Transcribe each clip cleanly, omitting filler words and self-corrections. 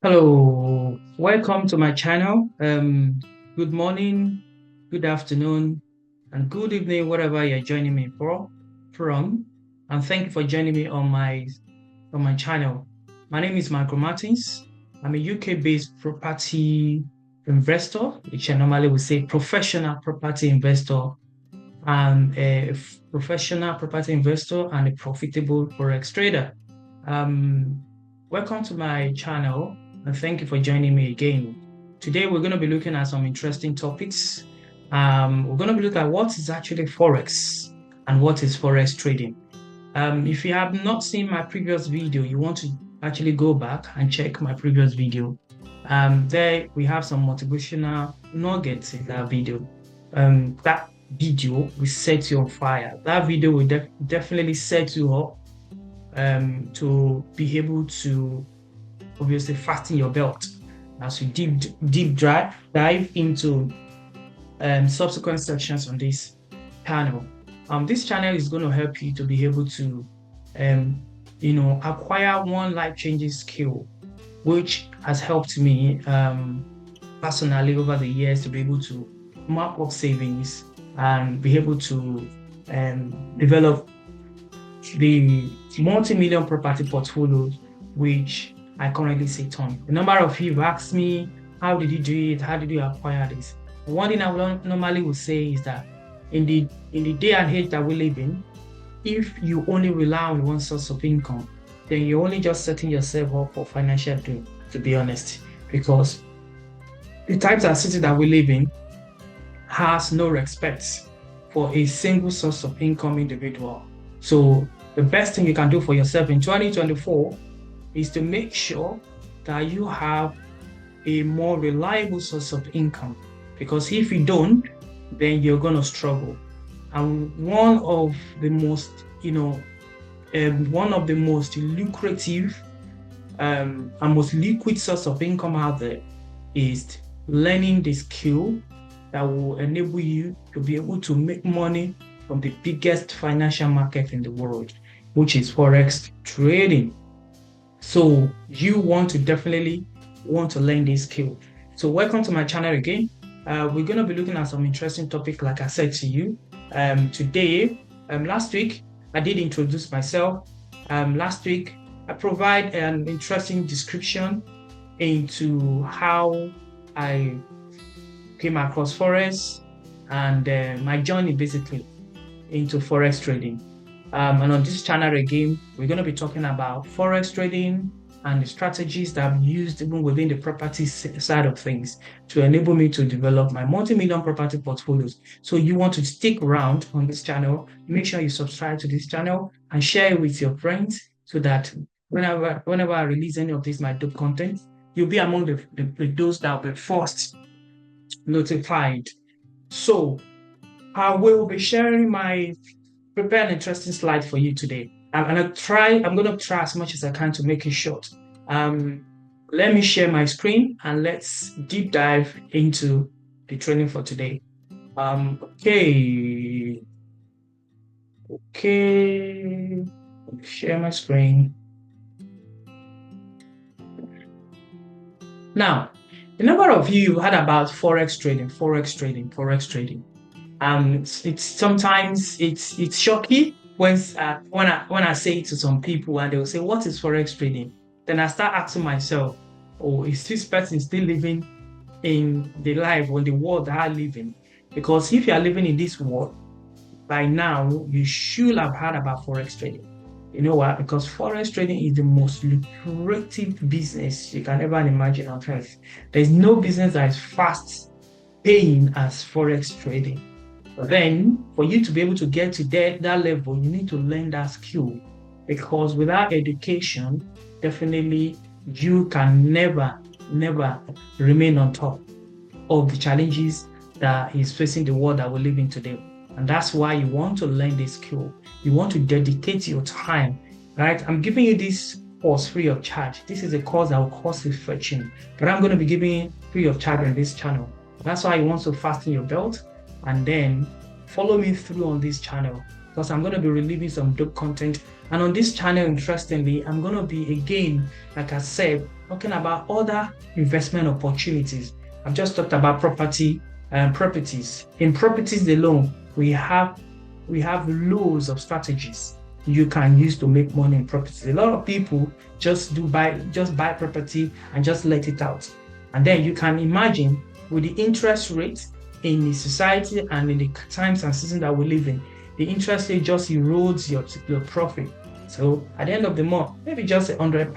Hello, welcome to my channel. Good morning, good afternoon, and good evening, wherever you're joining me from. And thank you for joining me on my channel. My name is Michael Martins. I'm a UK-based property investor, which I normally would say professional property investor, and professional property investor and a profitable forex trader. Um, Welcome to my channel and thank you for joining me again. Today we're going to be looking at some interesting topics. We're going to be looking at what is actually forex and what is forex trading. If you have not seen my previous video, you want to actually go back and check my previous video. There we have some motivational nuggets in that video. That video will set you on fire. That video will definitely set you up to be able to obviously fasten your belt as you deep dive into subsequent sections on this channel. This channel is going to help you to be able to acquire one life-changing skill, which has helped me personally over the years to be able to map up savings and be able to develop the multi-million property portfolio which I currently sit on. A number of you have asked me, how did you do it? How did you acquire this? One thing I normally would say is that in the day and age that we live in, if you only rely on one source of income, then you're only just setting yourself up for financial doom, to be honest, because the types of city that we live in has no respect for a single source of income individual. So the best thing you can do for yourself in 2024 is to make sure that you have a more reliable source of income, because if you don't, then you're going to struggle. And one of the most lucrative and most liquid source of income out there is learning the skill that will enable you to be able to make money from the biggest financial market in the world, which is forex trading. So you definitely want to learn this skill. So welcome to my channel again. We're going to be looking at some interesting topic, like I said to you. Today, last week, I did introduce myself. Last week, I provide an interesting description into how I came across forex and my journey basically into forex trading. And on this channel again, we're going to be talking about forex trading and the strategies that I've used even within the property side of things to enable me to develop my multi-million property portfolios. So you want to stick around on this channel, make sure you subscribe to this channel and share it with your friends so that whenever I release any of this my dope content, you'll be among those that will be first notified. So I will be sharing prepare an interesting slide for you today. I'm gonna try as much as I can to make it short. Let me share my screen and let's deep dive into the training for today. Okay. Let me share my screen. Now, a number of you heard about forex trading. It's sometimes it's shocking when I say it to some people and they will say, "What is forex trading?" Then I start asking myself, "Oh, is this person still living in the life or the world that I live in?" Because if you are living in this world by now, you should have heard about forex trading. You know why? Because forex trading is the most lucrative business you can ever imagine on earth. There's no business that is fast paying as forex trading. Then, for you to be able to get to that level, you need to learn that skill, because without education, definitely you can never remain on top of the challenges that is facing the world that we live in today. And that's why you want to learn this skill. You want to dedicate your time, right? I'm giving you this course free of charge. This is a course that will cost a fortune, but I'm going to be giving it free of charge on this channel. That's why you want to fasten your belt and then follow me through on this channel because I'm going to be releasing some dope content. And on this channel, interestingly, I'm going to be, again, like I said, talking about other investment opportunities. I've just talked about property and properties. In properties alone, we have loads of strategies you can use to make money in properties. A lot of people just buy property and just let it out. And then you can imagine, with the interest rate in the society and in the times and seasons that we live in, the interest rate just erodes your profit. So at the end of the month, maybe just £100,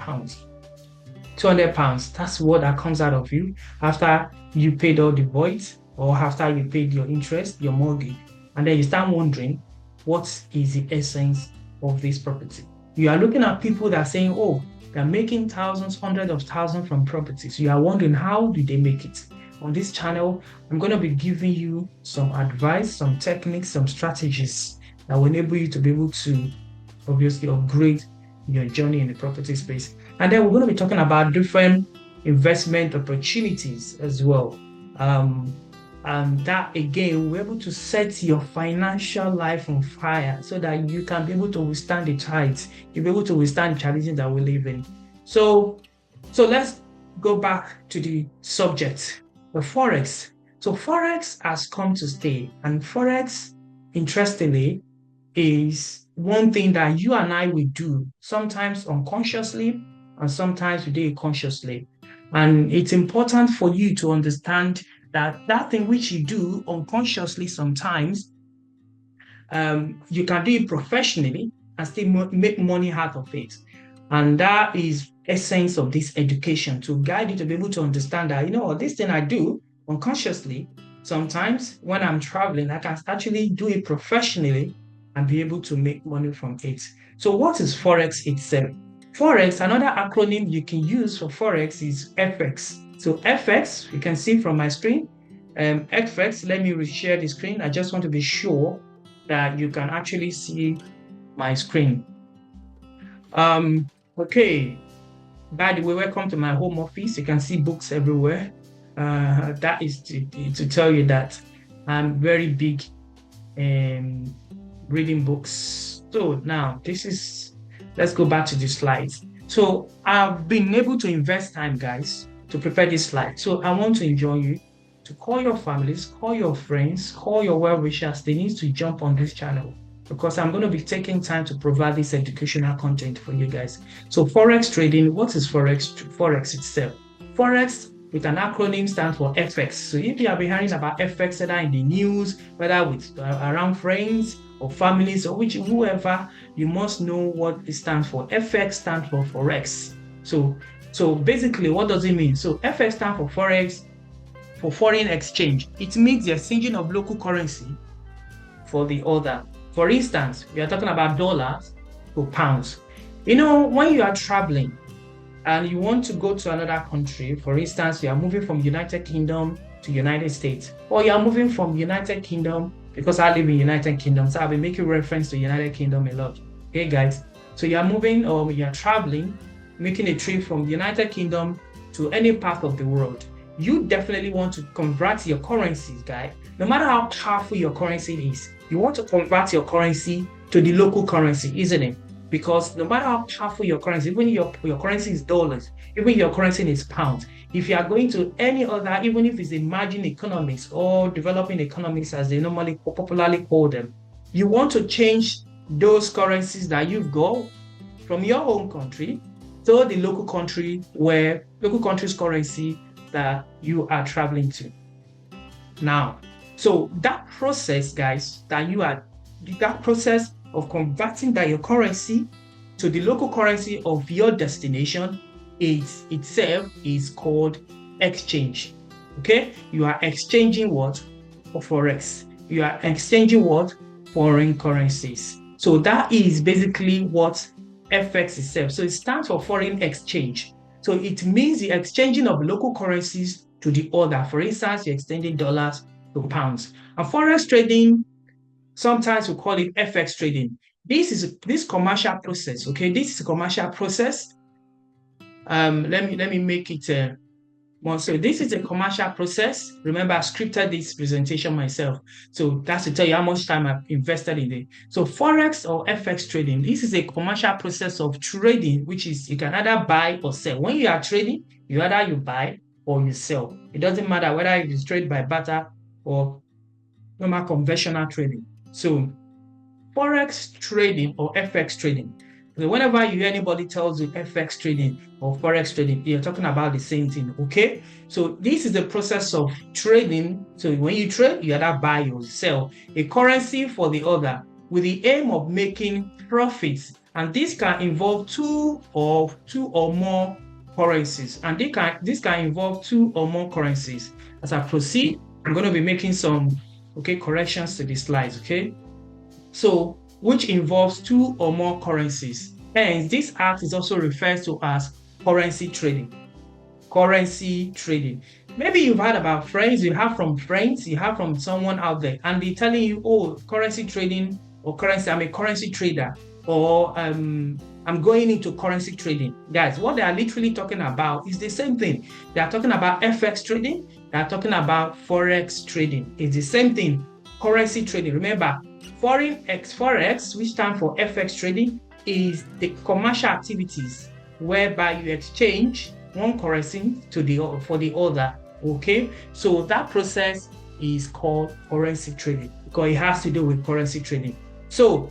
£200, that's what that comes out of you after you paid all the voids, or after you paid your interest, your mortgage. And then you start wondering, what is the essence of this property? You are looking at people that are saying, oh, they're making thousands, hundreds of thousands from properties. You are wondering, how do they make it? On this channel, I'm going to be giving you some advice, some techniques, some strategies that will enable you to be able to obviously upgrade your journey in the property space. And then we're going to be talking about different investment opportunities as well. And that, again, we're able to set your financial life on fire so that you can be able to withstand the tides. You'll be able to withstand the challenges that we live in. So let's go back to the subject, the Forex. So Forex has come to stay, and Forex, interestingly, is one thing that you and I will do, sometimes unconsciously and sometimes we do it consciously. And it's important for you to understand that thing which you do unconsciously sometimes, you can do it professionally and still make money out of it. And that is essence of this education, to guide you to be able to understand that, this thing I do unconsciously, sometimes when I'm traveling, I can actually do it professionally and be able to make money from it. So what is Forex itself? Forex, another acronym you can use for Forex is FX. So FX, you can see from my screen, FX, let me reshare the screen. I just want to be sure that you can actually see my screen. Okay, by the way, welcome to my home office. You can see books everywhere. That is to tell you that I'm very big in reading books. So now let's go back to the slides. So I've been able to invest time, guys, to prepare this slide. So I want to enjoin you to call your families, call your friends, call your well-wishers. They need to jump on this channel, because I'm going to be taking time to provide this educational content for you guys. So Forex trading, what is Forex? Forex itself. Forex, with an acronym, stands for FX. So if you have been hearing about FX, whether in the news, whether with around friends or families or whoever, you must know what it stands for. FX stands for Forex. So basically, what does it mean? So FX stands for Forex, for foreign exchange. It means the exchanging of local currency for the other. For instance, we are talking about dollars to pounds. When you are traveling and you want to go to another country, for instance, you are moving from United Kingdom to United States, or you are moving from United Kingdom, because I live in United Kingdom, so I'll be making reference to United Kingdom a lot. Okay, guys? So you are moving, or you are traveling, making a trip from United Kingdom to any part of the world. You definitely want to convert your currencies, guys. No matter how powerful your currency is, you want to convert your currency to the local currency, isn't it? Because no matter how powerful your currency, even your currency is dollars, even your currency is pounds, if you are going to any other, even if it's emerging economies or developing economies as they popularly call them, you want to change those currencies that you've got from your home country to the local country's currency that you are traveling to. Now, so that process, guys, that process of converting your currency to the local currency of your destination itself is called exchange. Okay, you are exchanging what? Forex. You are exchanging what? Foreign currencies. So that is basically what FX itself. So it stands for foreign exchange. So it means the exchanging of local currencies to the other. For instance, you're exchanging dollars to pounds. And Forex trading, sometimes we call it FX trading. This commercial process, okay? This is a commercial process. Let me make it So this is a commercial process. Remember, I scripted this presentation myself. So that's to tell you how much time I've invested in it. So Forex or FX trading, this is a commercial process of trading, which is you can either buy or sell. When you are trading, you buy or you sell. It doesn't matter whether it is trade by barter or normal conventional trading. So Forex trading or FX trading. So whenever you hear anybody tells you FX trading or Forex trading, you're talking about the same thing, okay? So this is the process of trading. So when you trade, you either buy or sell a currency for the other with the aim of making profits. And this can involve two or more currencies. And this can involve two or more currencies. As I proceed, I'm going to be making some corrections to the slides, okay? So, which involves two or more currencies. Hence, this act is also referred to as currency trading. Currency trading. Maybe you've heard about friends, you have from someone out there, and they're telling you, oh, currency trading or currency, I'm a currency trader, or I'm going into currency trading. Guys, what they are literally talking about is the same thing. They are talking about FX trading, they are talking about Forex trading. It's the same thing, currency trading. Remember, Forex, which stands for FX trading, is the commercial activities whereby you exchange one currency for the other. Okay, so that process is called currency trading because it has to do with currency trading. So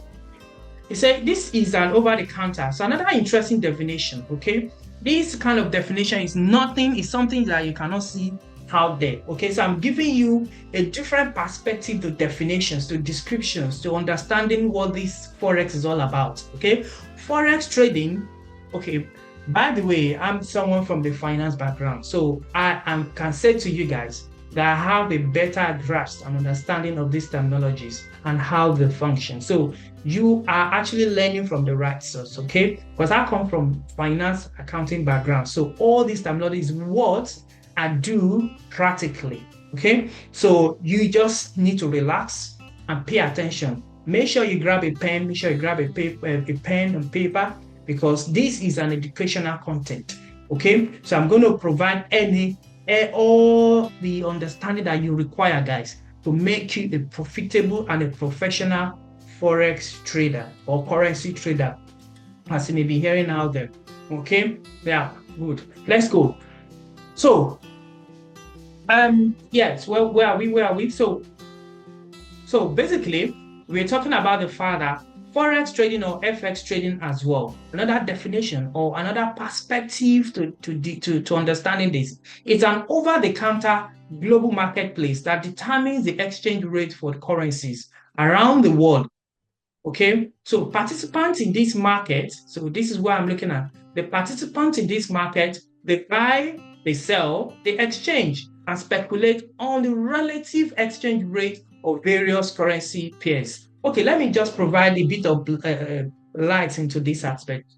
he said this is an over-the-counter. So another interesting definition. Okay, this kind of definition is something that you cannot see out there. Okay, so I'm giving you a different perspective to definitions, to descriptions, to understanding what this Forex is all about. Okay, Forex trading. Okay, by the way, I'm someone from the finance background, so I can say to you guys that I have a better grasp and understanding of these terminologies and how they function. So you are actually learning from the right source, okay? Because I come from finance accounting background, so all these terminologies, words I do practically, okay? So you just need to relax and pay attention. Make sure you grab a pen, make sure you grab a pen and paper, because this is an educational content, okay? So I'm going to provide all the understanding that you require, guys, to make you a profitable and a professional Forex trader or currency trader, as you may be hearing out there, okay? Yeah, good. Let's go. So, yes, well, where are we? So basically, we're talking about the fact that Forex trading or FX trading as well. Another definition or another perspective to understanding this. It's an over-the-counter global marketplace that determines the exchange rate for currencies around the world. Okay, so participants in this market, so this is what I'm looking at. The participants in this market, they buy, they sell, they exchange and speculate on the relative exchange rate of various currency pairs. Okay, let me just provide a bit of light into this aspect.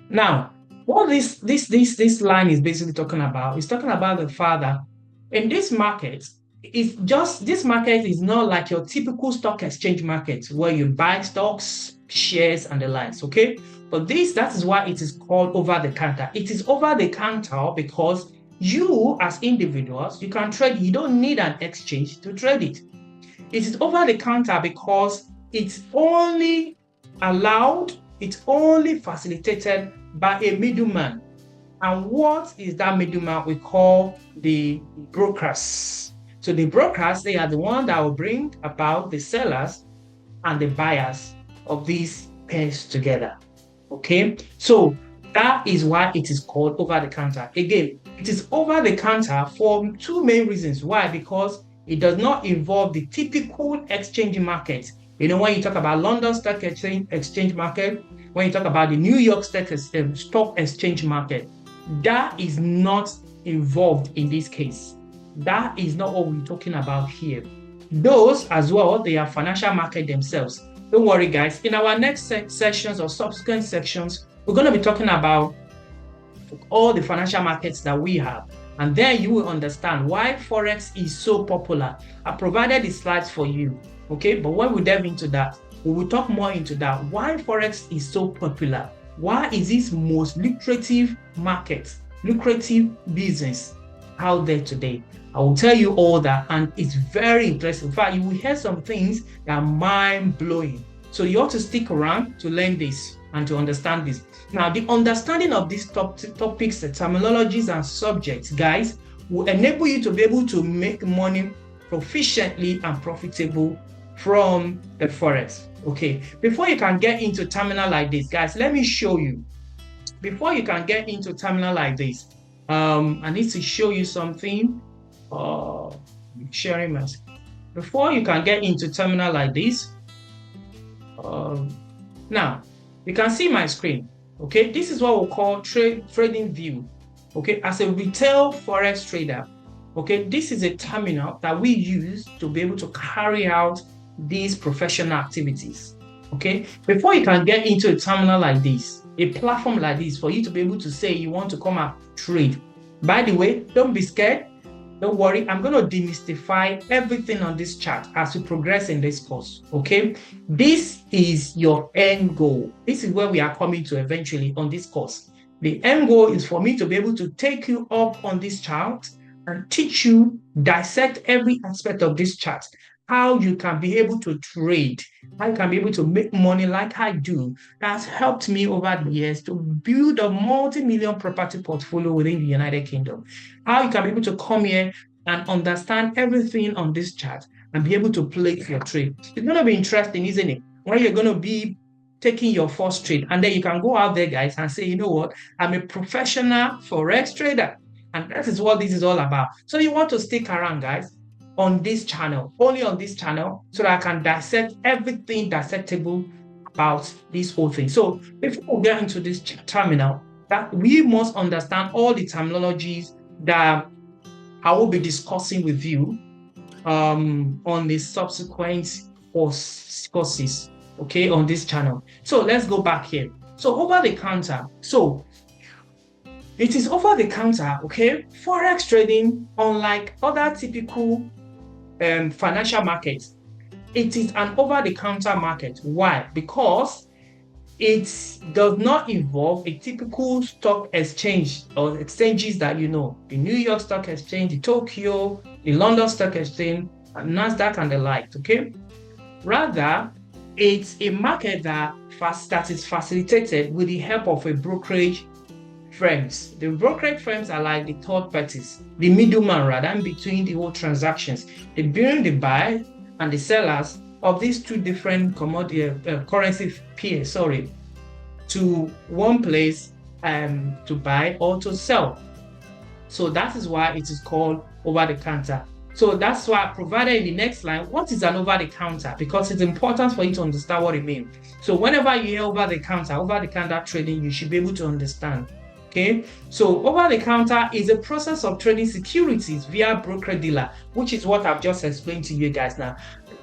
Now, what this line is basically talking about is talking about the fact that in this market, this market is not like your typical stock exchange market where you buy stocks, shares, and the likes, okay? But that is why it is called over the counter. It is over the counter because you as individuals, you can trade. You don't need an exchange to trade it. It is over the counter because it's only allowed, it's only facilitated by a middleman. And what is that middleman? We call the brokers. So the brokers, they are the ones that will bring about the sellers and the buyers of these pairs together. Okay, so that is why it is called over the counter. Again, it is over the counter for two main reasons. Why? Because it does not involve the typical exchange market. You know, when you talk about London Stock Exchange market, when you talk about the New York Stock Exchange market, that is not involved in this case. That is not what we're talking about here. Those as well, they are financial market themselves. Don't worry, guys. In our next sections or subsequent sections, we're going to be talking about all the financial markets that we have. And then you will understand why Forex is so popular. I provided the slides for you, okay? But when we delve into that, we will talk more into that. Why Forex is so popular? Why is this most lucrative market, lucrative business out there today. I will tell you all that, and it's very interesting. In fact, you will hear some things that are mind-blowing. So you ought to stick around to learn this and to understand this. Now, the understanding of these topics, the terminologies and subjects, guys, will enable you to be able to make money proficiently and profitable from the Forex. Okay, before you can get into terminal like this, guys, let me show you. Before you can get into terminal like this, I need to show you something. Sharing my screen. Before you can get into terminal like this, now you can see my screen. Okay, this is what we call trading view. Okay, as a retail Forex trader, okay, this is a terminal that we use to be able to carry out these professional activities. Okay, before you can get into a terminal like this, a platform like this, for you to be able to say you want to come and trade. By the way, don't be scared. Don't worry, I'm going to demystify everything on this chart as we progress in this course, okay? This is your end goal. This is where we are coming to eventually on this course. The end goal is for me to be able to take you up on this chart and teach you, dissect every aspect of this chart, how you can be able to trade, how you can be able to make money like I do. That's helped me over the years to build a multi-million property portfolio within the United Kingdom. How you can be able to come here and understand everything on this chart and be able to place your trade. It's going to be interesting, isn't it? When you're going to be taking your first trade, and then you can go out there, guys, and say, you know what, I'm a professional Forex trader. And that is what this is all about. So you want to stick around, guys, on this channel, only on this channel, so that I can dissect everything dissectable about this whole thing. So before we get into this terminal, that we must understand all the terminologies that I will be discussing with you on the subsequent courses, okay, on this channel. So let's go back here. So over the counter. So it is over the counter, okay? Forex trading, unlike other typical financial markets, it is an over-the-counter market. Why? Because it does not involve a typical stock exchange or exchanges that you know, the New York Stock Exchange, the Tokyo, the London Stock Exchange, NASDAQ, and the like. Okay, rather, it's a market that is facilitated with the help of a brokerage firms. The brokerage firms are like the third parties, the middleman rather, in between the whole transactions. They bring the buy and the sellers of these two different commodity currency pairs, to one place to buy or to sell. So that is why it is called over the counter. So that's why I provided in the next line what is an over the counter, because it's important for you to understand what it means. So whenever you hear over the counter trading, you should be able to understand. Okay, so over the counter is a process of trading securities via broker-dealer, which is what I've just explained to you guys now.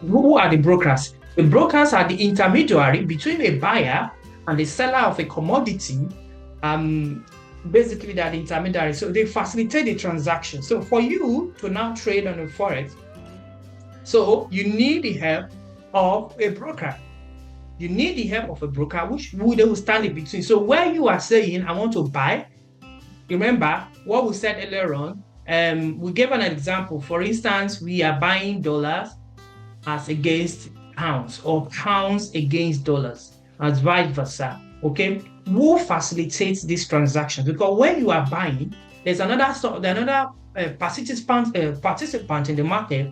Who are the brokers? The brokers are the intermediary between a buyer and the seller of a commodity. Basically, they're the intermediary. So they facilitate the transaction. So for you to now trade on a Forex, so you need the help of a broker. You need the help of a broker, which they will stand in between. So where you are saying, I want to buy, remember what we said earlier on, we gave an example. For instance, we are buying dollars as against pounds, or pounds against dollars, as vice versa. Okay, who facilitates this transaction? Because when you are buying, there's another participant in the market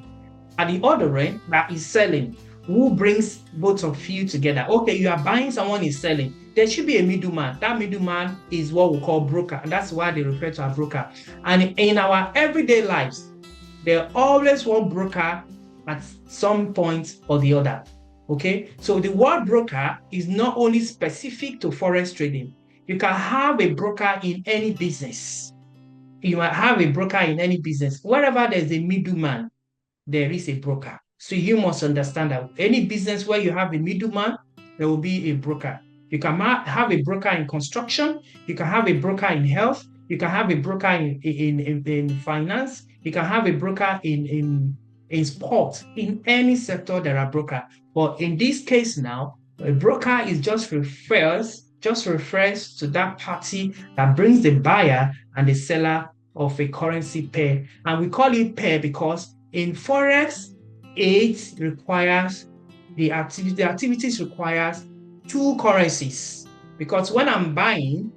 at the other end that is selling, who brings both of you together. Okay, you are buying, someone is selling. There should be a middleman. That middleman is what we call broker, and that's why they refer to a broker. And in our everyday lives, there's always one broker at some point or the other. Okay, so the word broker is not only specific to Forex trading. You can have a broker in any business. You might have a broker in any business. Wherever there's a middleman, there is a broker. So you must understand that any business where you have a middleman, there will be a broker. You can have a broker in construction. You can have a broker in health. You can have a broker in finance. You can have a broker in sport. In any sector, there are brokers. But in this case now, a broker is just refers to that party that brings the buyer and the seller of a currency pair. And we call it pair because in Forex, it requires the activities requires two currencies. Because when I'm buying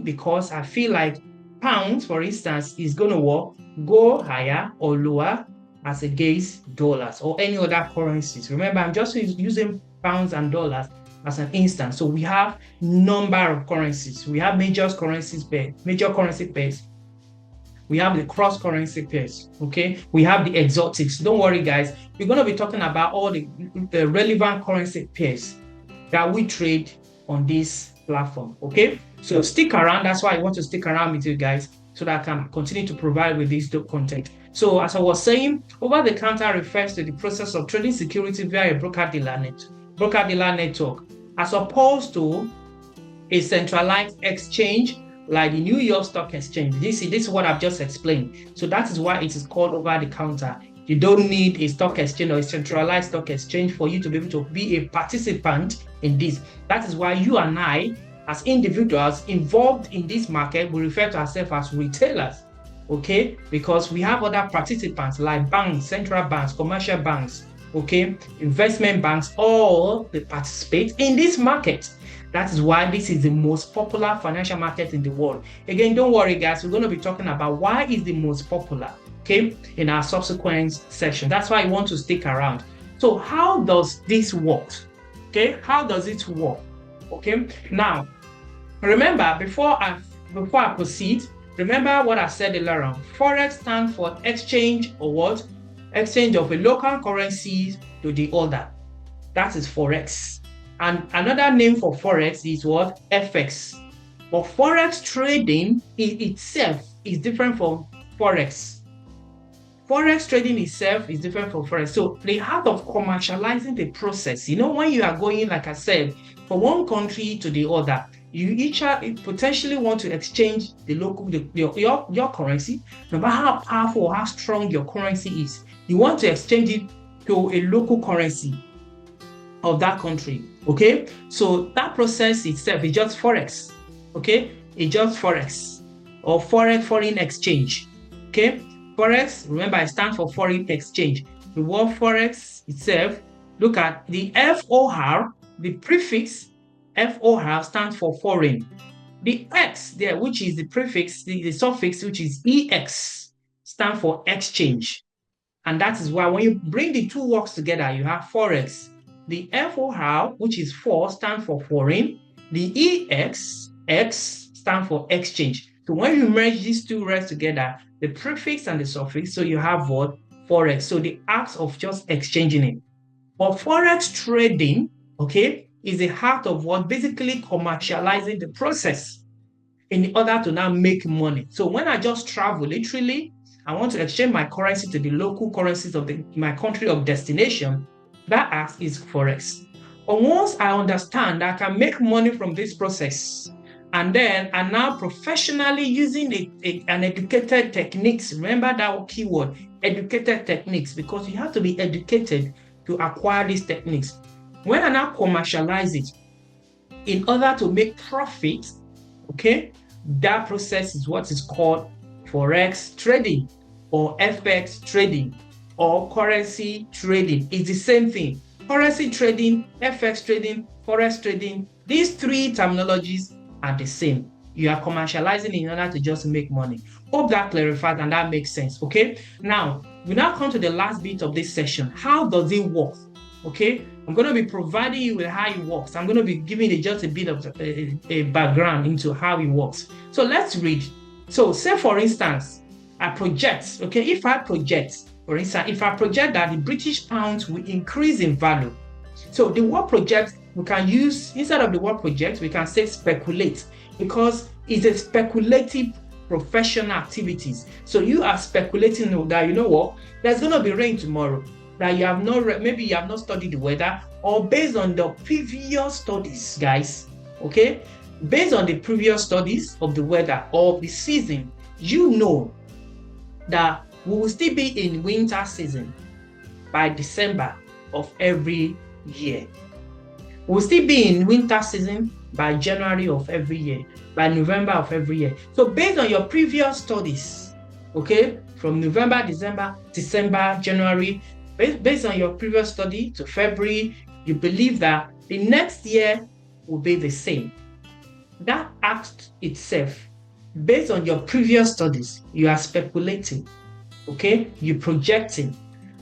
because I feel like pounds, for instance, is going to go higher or lower as against dollars or any other currencies. Remember, I'm just using pounds and dollars as an instance. So we have number of currencies. We have major currency pairs. We have the cross currency pairs. Okay, we have the exotics. Don't worry, guys. We're going to be talking about all the relevant currency pairs that we trade on this platform. Okay, so stick around. That's why I want to stick around with you guys so that I can continue to provide with this content. So as I was saying, over-the-counter refers to the process of trading security via a broker-dealer network, as opposed to a centralized exchange like the New York Stock Exchange. This is what I've just explained. So that is why it is called over-the-counter. You don't need a stock exchange or a centralized stock exchange for you to be able to be a participant in this. That is why you and I, as individuals involved in this market, we refer to ourselves as retailers. Okay, because we have other participants like banks, central banks, commercial banks, okay, investment banks, all they participate in this market. That is why this is the most popular financial market in the world. Again, don't worry, guys, we're going to be talking about why it's the most popular, okay, in our subsequent section. That's why I want to stick around. So how does this work? Okay, how does it work? Okay, now remember, before I proceed, remember what I said earlier on. Forex stands for exchange or what? Exchange of a local currency to the other. That is Forex. And another name for Forex is what? FX. But Forex trading itself is different from Forex. Forex trading itself is different from Forex. So the art of commercializing the process, when you are going, like I said, from one country to the other, you each potentially want to exchange the local your currency, no matter how powerful or how strong your currency is. You want to exchange it to a local currency of that country. Okay, so that process itself is just Forex. Okay, it's just Forex or foreign exchange. Okay, Forex, remember, it stands for foreign exchange. The word Forex itself, look at the FOR, the prefix FOR stands for foreign. The X there, which is the prefix, the suffix, which is EX, stands for exchange. And that is why when you bring the two words together, you have Forex. The FOR, which is for, stands for foreign. The EX, X, stands for exchange. So when you merge these two words together, the prefix and the suffix, so you have what? Forex. So the act of just exchanging it. But Forex trading, okay, is the heart of what? Basically commercializing the process in order to now make money. So when I just travel, literally, I want to exchange my currency to the local currencies of my country of destination, that act is Forex. But once I understand that I can make money from this process, and then I'm now professionally using an educated techniques, remember that keyword, educated techniques, because you have to be educated to acquire these techniques. When I now commercialize it, in order to make profit, okay, that process is what is called Forex trading or FX trading or currency trading. It's the same thing. Currency trading, FX trading, Forex trading, these three terminologies are the same. You are commercializing in order to just make money. Hope that clarifies and that makes sense. Okay, now we now come to the last bit of this session. How does it work? Okay, I'm going to be providing you with how it works. I'm going to be giving you just a bit of a background into how it works. So let's read. So say for instance, I project, okay, if I project that the British pounds will increase in value. So the word project, we can use, instead of the word project, we can say speculate, because it's a speculative professional activities. So you are speculating that, there's going to be rain tomorrow, that you have not maybe you have not studied the weather, or based on the previous studies, guys, okay, based on the previous studies of the weather or the season, that we will still be in winter season by December of every year. We'll still be in winter season by January of every year, by November of every year. So based on your previous studies, okay, from November, December, January, based on your previous study to February, you believe that the next year will be the same. That act itself, based on your previous studies, you are speculating, okay? You're projecting.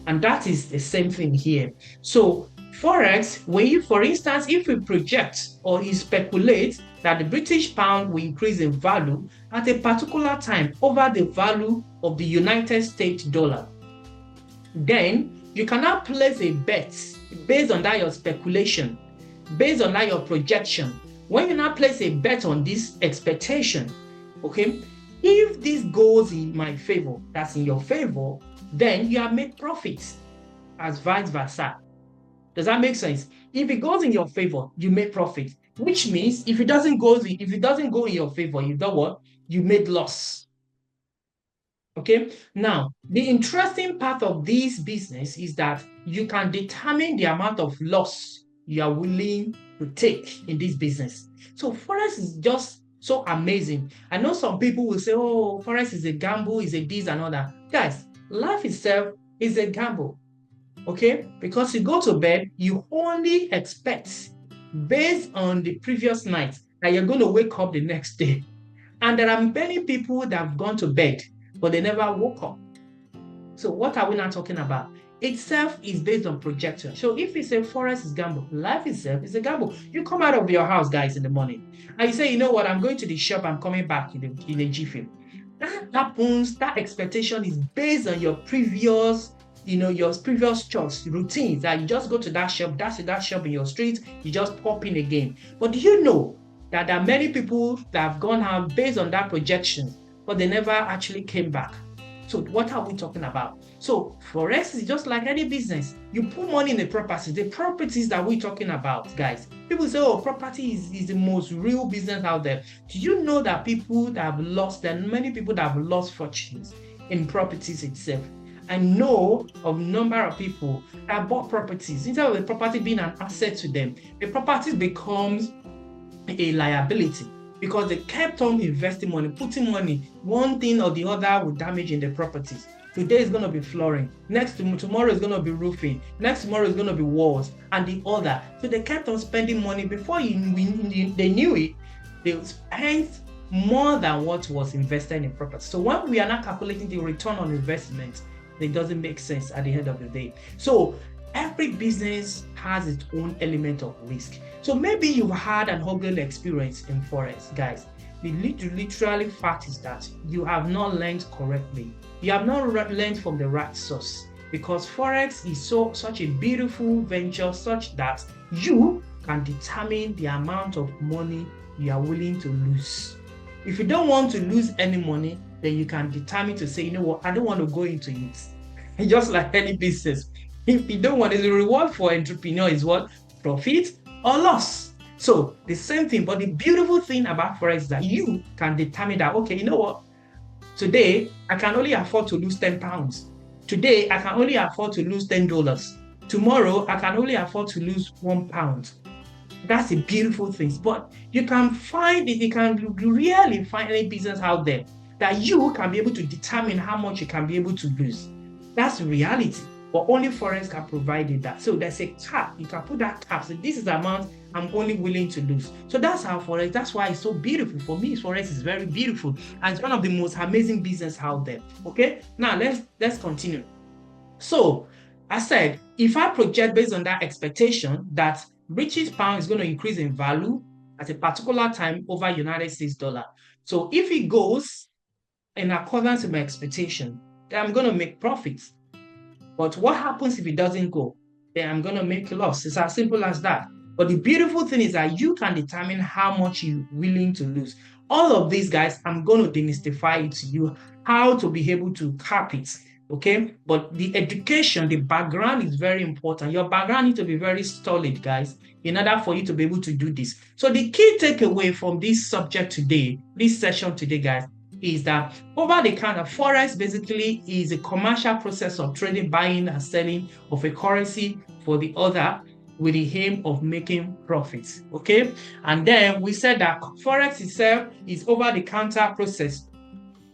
And that is the same thing here. So Forex, when you, for instance, if we project or you speculate that the British pound will increase in value at a particular time over the value of the United States dollar, then you cannot place a bet based on that your speculation, based on that your projection. When you now place a bet on this expectation, okay, if this goes in my favor, that's in your favor, then you have made profits, as vice versa. Does that make sense? If it goes in your favor, you make profit, which means if it doesn't go in your favor, you know what? You made loss. Okay. Now, the interesting part of this business is that you can determine the amount of loss you are willing to take in this business. So Forex is just so amazing. I know some people will say, oh, Forex is a gamble, is a this and all that. Guys, life itself is a gamble. Okay? Because you go to bed, you only expect, based on the previous night, that you're going to wake up the next day. And there are many people that have gone to bed, but they never woke up. So what are we now talking about? Itself is based on projection. So if it's a Forex is gamble, life itself is a gamble. You come out of your house, guys, in the morning, and you say, you know what, I'm going to the shop, I'm coming back in a jiffy. That happens, that expectation is based on your previous, your previous choice routines, that you just go to that shop, that's that shop in your street, you just pop in again. But do you know that there are many people that have gone out based on that projection, but they never actually came back? So what are we talking about? So Forex is just like any business. You put money in the properties that we're talking about, guys. People say, oh, property is the most real business out there. Do you know that people that have lost, there are many people that have lost fortunes in properties itself? I know of a number of people that bought properties. Instead of the property being an asset to them, the property becomes a liability, because they kept on investing money, putting money. One thing or the other will damage in the properties. Today is going to be flooring. Tomorrow is going to be roofing. Next tomorrow is going to be walls and the other. So they kept on spending money. Before they knew it, they spent more than what was invested in property. So when we are not calculating the return on investment, it doesn't make sense at the end of the day. So every business has its own element of risk. So maybe you've had an ugly experience in Forex, guys. The literally fact is that you have not learned correctly. You have not learned from the right source, because Forex is such a beautiful venture, such that you can determine the amount of money you are willing to lose. If you don't want to lose any money, then you can determine to say, you know what, I don't want to go into it. Just like any business. If you don't want, the reward for entrepreneur is what? Profit or loss. So the same thing, but the beautiful thing about Forex is that you can determine that, okay, you know what? Today, I can only afford to lose 10 pounds. Today, I can only afford to lose $10. Tomorrow, I can only afford to lose £1. That's the beautiful thing. But you can find it, you can really find any business out there that you can be able to determine how much you can be able to lose. That's the reality. But only Forex can provide you that. So there's a cap. You can put that cap. So this is the amount I'm only willing to lose. So that's how Forex, that's why it's so beautiful. For me, Forex is very beautiful. And it's one of the most amazing business out there. Okay? Now let's continue. So I said, if I project based on that expectation that British pound is going to increase in value at a particular time over United States dollar. So if it goes in accordance with my expectation, then I'm going to make profits. But what happens if it doesn't go? Then I'm going to make a loss. It's as simple as that. But the beautiful thing is that you can determine how much you're willing to lose. All of these, guys, I'm going to demystify it to you, how to be able to cap it. Okay? But the education, the background is very important. Your background needs to be very solid, guys, in order for you to be able to do this. So the key takeaway from this subject today, this session today, guys, is that over-the-counter Forex basically is a commercial process of trading, buying and selling of a currency for the other. with the aim of making profits. Okay, and then we said that Forex itself is over-the-counter process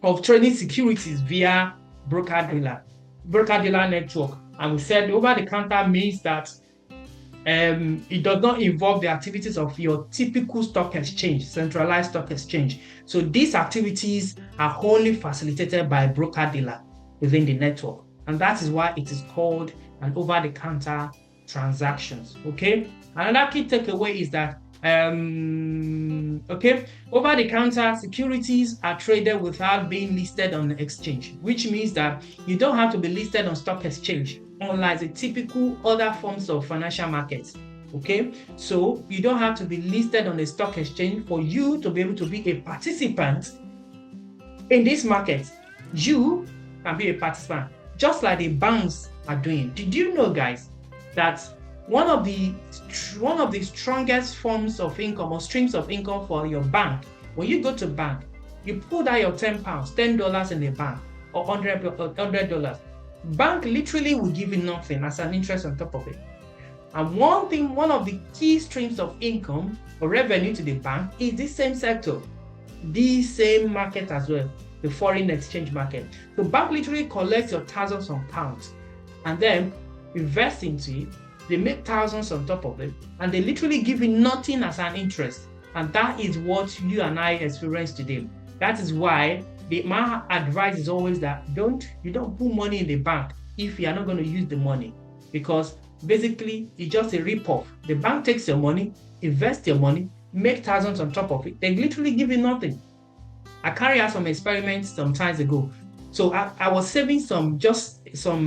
of trading securities via broker-dealer network. And we said over-the-counter means that it does not involve the activities of your typical stock exchange, centralized stock exchange. So these activities are only facilitated by a broker-dealer within the network. And that is why it is called an over-the-counter transactions. Okay. Another key takeaway is that over-the-counter securities are traded without being listed on the exchange, which means that you don't have to be listed on stock exchange, unlike the typical other forms of financial markets. Okay, so you don't have to be listed on a stock exchange for you to be able to be a participant in this market. You can be a participant, just like the banks are doing. Did you know, guys, that one of the strongest forms of income or streams of income for your bank, when you go to bank, you put out your £10, $10 in the bank, or $100, bank literally will give you nothing as an interest on top of it. And one of the key streams of income or revenue to the bank is this same sector, the same market as well, the foreign exchange market. The bank literally collects your thousands of pounds and then invest into it. They make thousands on top of it, and they literally give you nothing as an interest. And that is what you and I experience today. That is why my advice is always that you don't put money in the bank if you are not going to use the money, because basically it's just a rip-off. The bank takes your money, invest your money, make thousands on top of it. They literally give you nothing. I carried out some experiments some time ago. So I was saving some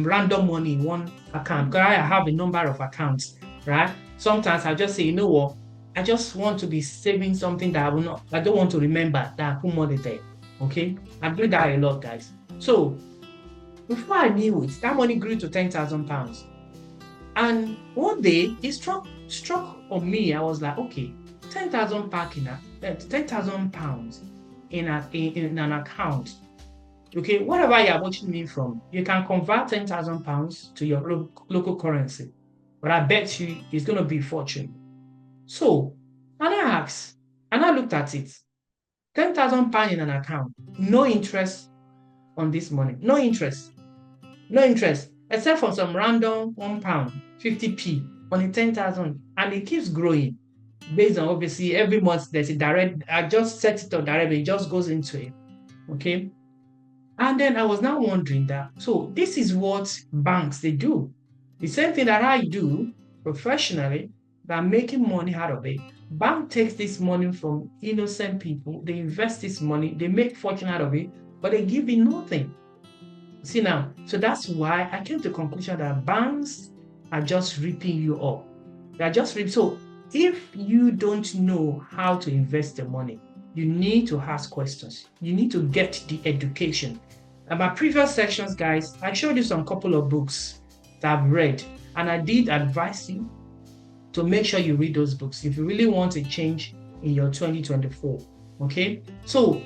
random money in one account, because I have a number of accounts, right? Sometimes I just say, you know what, I just want to be saving something that I don't want to remember that I put money there. Okay, I do that a lot, guys. So before I knew it, that money grew to £10,000. And one day it struck on me. I was like, okay, £10,000 in an account. Okay, wherever you are watching me from, you can convert £10,000 to your local currency, but I bet you it's going to be a fortune. So, and I looked at it, £10,000 in an account, no interest on this money, no interest, except for some random £1, 50p on the 10,000, and it keeps growing based on, obviously, every month there's a direct. I just set it up directly, it just goes into it. Okay. And then I was now wondering that, so this is what banks, they do. The same thing that I do professionally, that I'm making money out of it. Bank takes this money from innocent people, they invest this money, they make fortune out of it, but they give you nothing. See now, so that's why I came to the conclusion that banks are just ripping you off. They are just ripping. So if you don't know how to invest the money, you need to ask questions. You need to get the education. In my previous sections, guys, I showed you some couple of books that I've read, and I did advise you to make sure you read those books if you really want a change in your 2024. Okay, so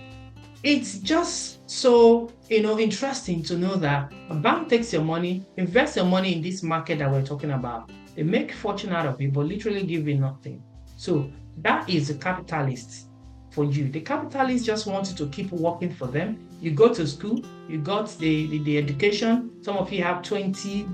it's just so interesting to know that a bank takes your money, invests your money in this market that we're talking about. They make fortune out of it, but literally give you nothing. So that is a capitalist. For you, the capitalists just want you to keep working for them. You go to school, you got the education. Some of you have 20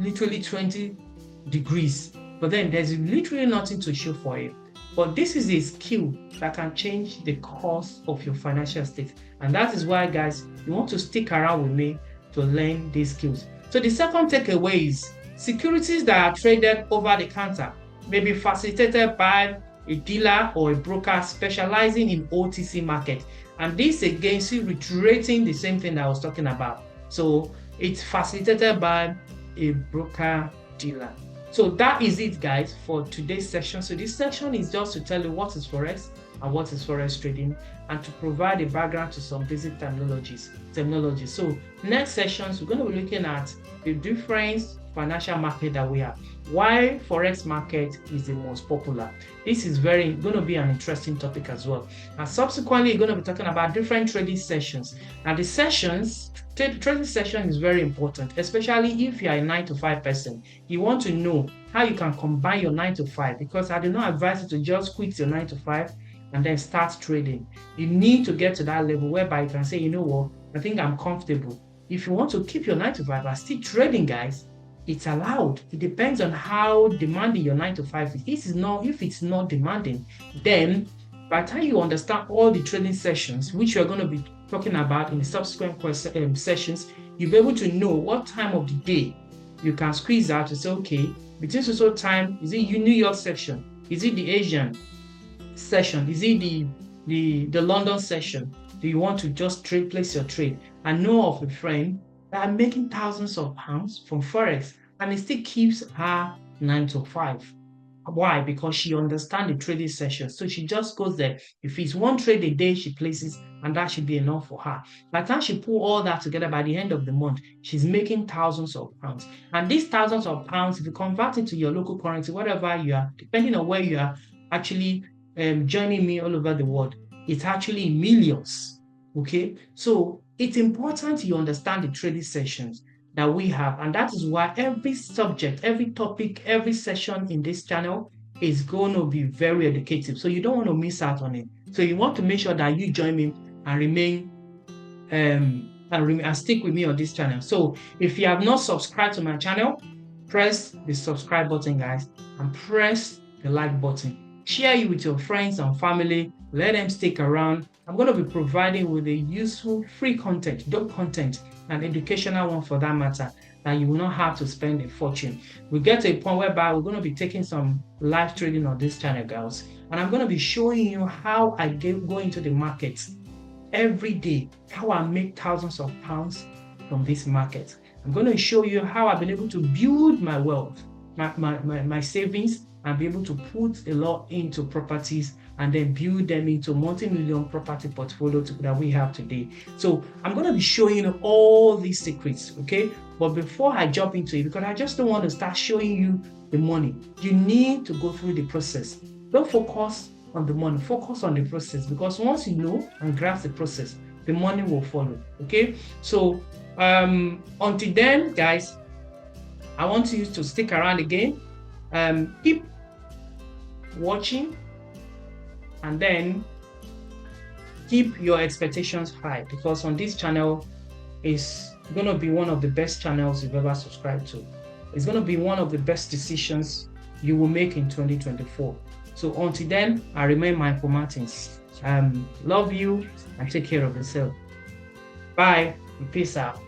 degrees, but then there's literally nothing to show for it. But this is a skill that can change the course of your financial state, and that is why, guys, you want to stick around with me to learn these skills. So the second takeaway is securities that are traded over the counter may be facilitated by a dealer or a broker specializing in OTC market. And this again is reiterating the same thing that I was talking about. So it's facilitated by a broker dealer. So that is it, guys, for today's session. So this section is just to tell you what is Forex and what is Forex trading, and to provide a background to some basic terminology. So next sessions, we're going to be looking at the different financial market that we have, why Forex market is the most popular. This is going to be an interesting topic as well. And subsequently, we're going to be talking about different trading sessions. Now the sessions trading session is very important, especially if you are a 9 to 5 person. You want to know how you can combine your 9 to 5, because I do not advise you to just quit your 9 to 5 and then start trading. You need to get to that level whereby you can say, you know what, I think I'm comfortable. If you want to keep your 9 to 5 and still trading, guys, it's allowed. It depends on how demanding your 9 to 5 is. If it's not demanding, then by the time you understand all the trading sessions, which we're going to be talking about in the subsequent sessions, you'll be able to know what time of the day you can squeeze out to say, okay, between so time, is it New York session? Is it the Asian session? Is it the London session? Do you want to just place your trade? I know of a friend that are making thousands of pounds from Forex, and it still keeps her 9 to 5. Why? Because she understands the trading session. So she just goes there. If it's one trade a day, she places, and that should be enough for her. By the time she put all that together, by the end of the month, she's making thousands of pounds. And these thousands of pounds, if you convert it to your local currency, whatever you are, depending on where you are actually joining me all over the world, it's actually millions. Okay? So it's important you understand the trading sessions that we have, and that is why every subject, every topic, every session in this channel is going to be very educative, so you don't want to miss out on it. So you want to make sure that you join me and remain and stick with me on this channel. So if you have not subscribed to my channel, press the subscribe button, guys, and press the like button. Share it with your friends and family. Let them stick around. I'm going to be providing with a useful free content, dope content, and educational one for that matter, that you will not have to spend a fortune. We get to a point whereby we're going to be taking some live trading on this channel, guys, and I'm going to be showing you how I go into the market every day, how I make thousands of pounds from this market. I'm going to show you how I've been able to build my wealth, my savings, and be able to put a lot into properties and then build them into multi-million property portfolio that we have today. So I'm going to be showing you all these secrets, okay? But before I jump into it, because I just don't want to start showing you the money, you need to go through the process. Don't focus on the money, focus on the process, because once you know and grasp the process, the money will follow, okay? So until then, guys, I want you to stick around again. Keep watching, and then keep your expectations high, because on this channel is going to be one of the best channels you've ever subscribed to. It's going to be one of the best decisions you will make in 2024. So until then, I remain Michael Martins. Love you and take care of yourself. Bye and peace out.